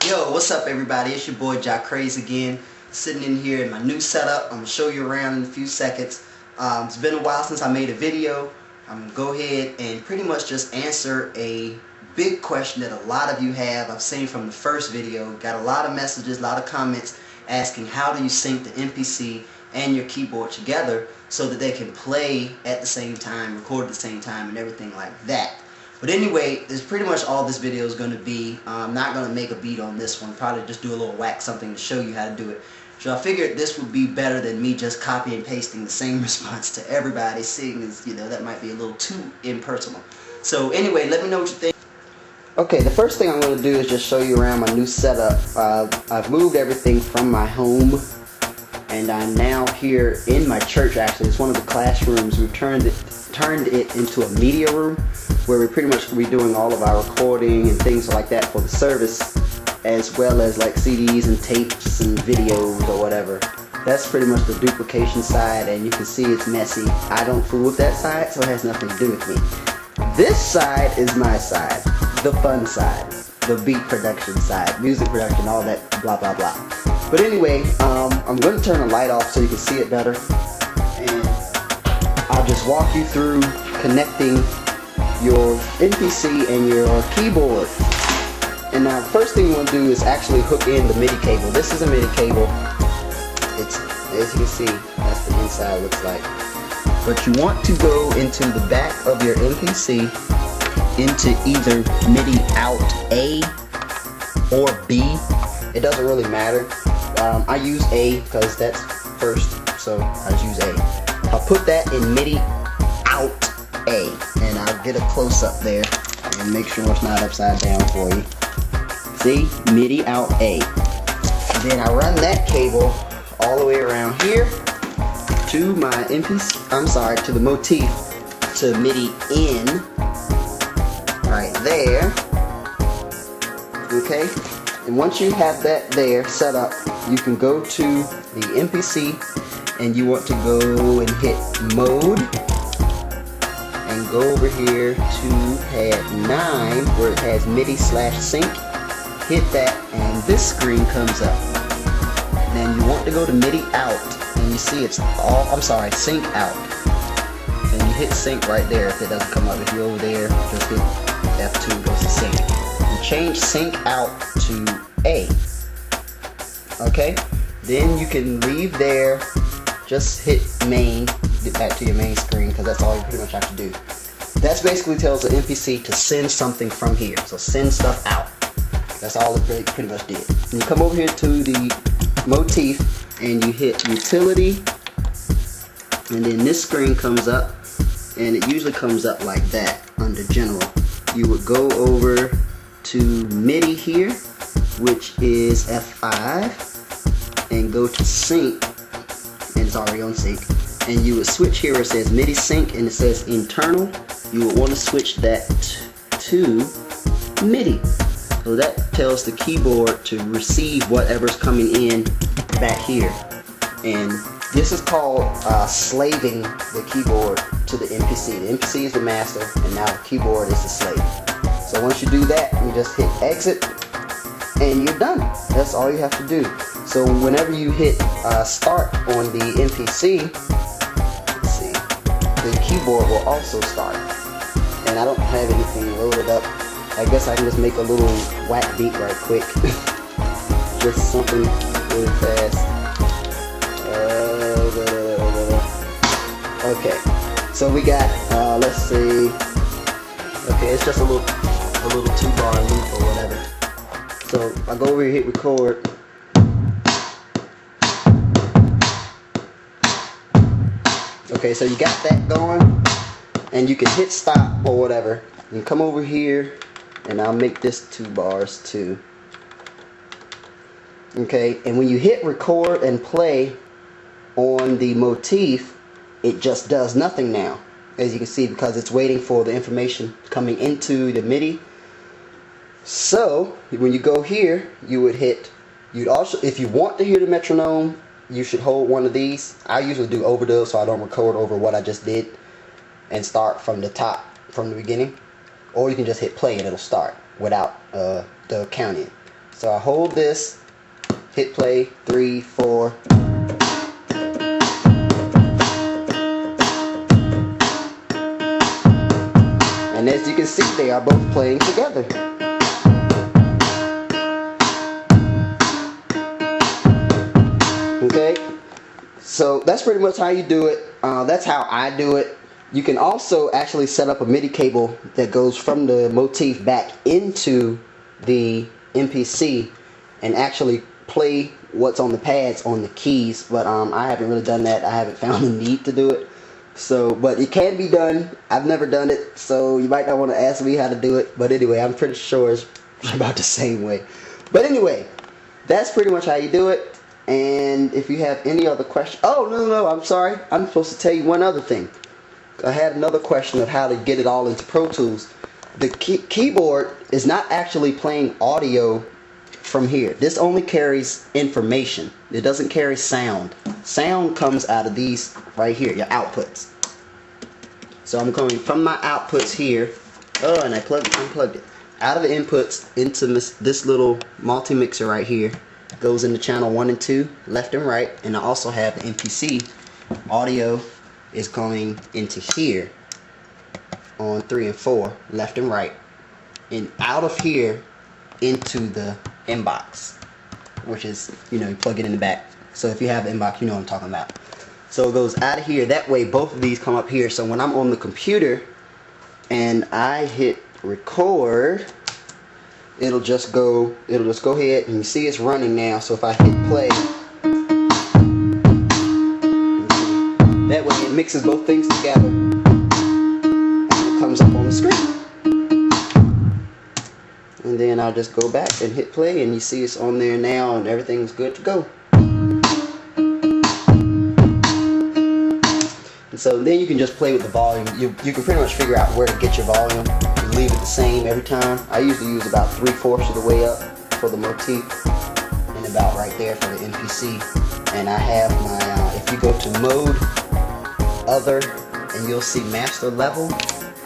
Yo, what's up everybody? It's your boy Jack Craze again, sitting in here in my new setup. I'm going to show you around in a few seconds. It's been a while since I made a video. I'm going to go ahead and pretty much just answer a big question that a lot of you have. I've seen from the first video. Got a lot of messages, a lot of comments asking how do you sync the MPC and your keyboard together so that they can play at the same time, record at the same time, and everything like that. But anyway, this is pretty much all this video is going to be. I'm not going to make a beat on this one. Probably just do a little whack something to show you how to do it. So I figured this would be better than me just copy and pasting the same response to everybody, seeing as, you know, that might be a little too impersonal. So anyway, let me know what you think. Okay, the first thing I'm going to do is just show you around my new setup. I've moved everything from my home, and I'm now here in my church. Actually, it's one of the classrooms. We've turned it into a media room, where we pretty much be doing all of our recording and things like that for the service, as well as like CDs and tapes and videos or whatever. That's pretty much the duplication side, and you can see it's messy. I don't fool with that side, so it has nothing to do with me. This side is my side, the fun side, the beat production side, music production, all that blah blah blah. But anyway, I'm going to turn the light off so you can see it better, and I'll just walk you through connecting your MPC and your keyboard. And now the first thing you want to do is actually hook in the MIDI cable. This is a MIDI cable. It's, as you can see, that's the inside looks like. But you want to go into the back of your MPC into either MIDI out A or B. It doesn't really matter. I use A because that's first, so I just use A. I'll put that in MIDI out A, and I'll get a close-up there and make sure it's not upside down for you. See? MIDI out A. And then I run that cable all the way around here to my MPC, to the motif, to MIDI in, right there. Okay? And once you have that there set up, you can go to the MPC and you want to go and hit mode and go over here to pad 9 where it has MIDI/sync. Hit that and this screen comes up. And then you want to go to MIDI out and you see it's all, sync out. And you hit sync right there if it doesn't come up. If you're over there, just hit F2 goes to sync. And change sync out to A. Okay? Then you can leave there, just hit main, get back to your main screen because that's all you pretty much have to do. That basically tells the MPC to send something from here. So send stuff out. That's all it pretty much did. And you come over here to the motif and you hit utility, and then this screen comes up, and it usually comes up like that under general. You would go over to MIDI here, which is F5, and go to sync, and it's already on sync. And you would switch here where it says MIDI sync and it says internal. You would want to switch that to MIDI. So that tells the keyboard to receive whatever's coming in back here. And this is called slaving the keyboard to the MPC. The MPC is the master, and now the keyboard is the slave. So once you do that, you just hit exit, and you're done. That's all you have to do. So whenever you hit start on the MPC, let's see, the keyboard will also start. And I don't have anything loaded up. I guess I can just make a little whack beat right quick. Just something really fast. Okay, so we got, let's see. Okay, it's just a little 2-bar loop or whatever. So I go over here, hit record. Okay, so you got that going, and you can hit stop or whatever. You come over here, and I'll make this 2 bars too. Okay, and when you hit record and play on the motif, it just does nothing now, as you can see, because it's waiting for the information coming into the MIDI. So when you go here, you would hit, you'd also, if you want to hear the metronome, you should hold one of these. I usually do overdub so I don't record over what I just did and start from the top, from the beginning. Or you can just hit play and it'll start without the counting. So I hold this, hit play, 3, 4. And as you can see, they are both playing together. Okay, so that's pretty much how you do it. That's how I do it. You can also actually set up a MIDI cable that goes from the motif back into the MPC and actually play what's on the pads on the keys, but I haven't really done that. I haven't found the need to do it. So, but it can be done. I've never done it, so you might not want to ask me how to do it, but anyway, I'm pretty sure it's about the same way. But anyway, that's pretty much how you do it. And if you have any other questions, oh no, I'm sorry, I'm supposed to tell you one other thing. I had another question of how to get it all into Pro Tools. The keyboard is not actually playing audio from here. This only carries information. It doesn't carry sound. Sound comes out of these right here, your outputs. So I'm going from my outputs here. Oh, and I unplugged it. Out of the inputs into this little multi-mixer right here. Goes into channel 1 and 2, left and right. And I also have the MPC. Audio is going into here on 3 and 4, left and right. And out of here into the inbox, which is, you know, you plug it in the back. So if you have the inbox, you know what I'm talking about. So it goes out of here. That way both of these come up here. So when I'm on the computer and I hit record, it'll just go ahead, and you see it's running now. So if I hit play, that way it mixes both things together and it comes up on the screen. And then I'll just go back and hit play, and you see it's on there now and everything's good to go. And so then you can just play with the volume. You can pretty much figure out where to get your volume. You leave it the same every time. I usually use about 3/4 of the way up for the motif and about right there for the MPC. And I have my, if you go to mode, other, and you'll see master level,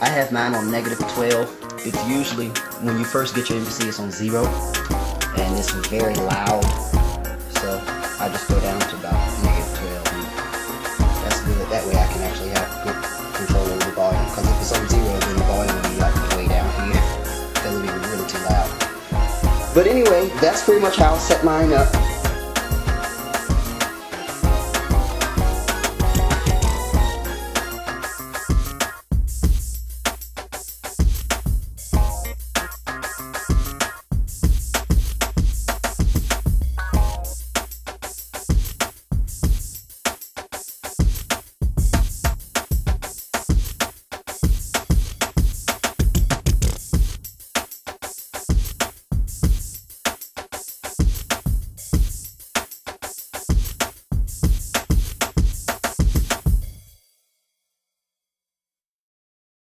I have mine on -12. It's usually, when you first get your MPC, it's on 0, and it's very loud. So I just go down to about -12. And that's good. That way I can actually have good control over the volume. Because if it's on 0, then the volume will be like way down here. Because it'll be really too loud. But anyway, that's pretty much how I set mine up.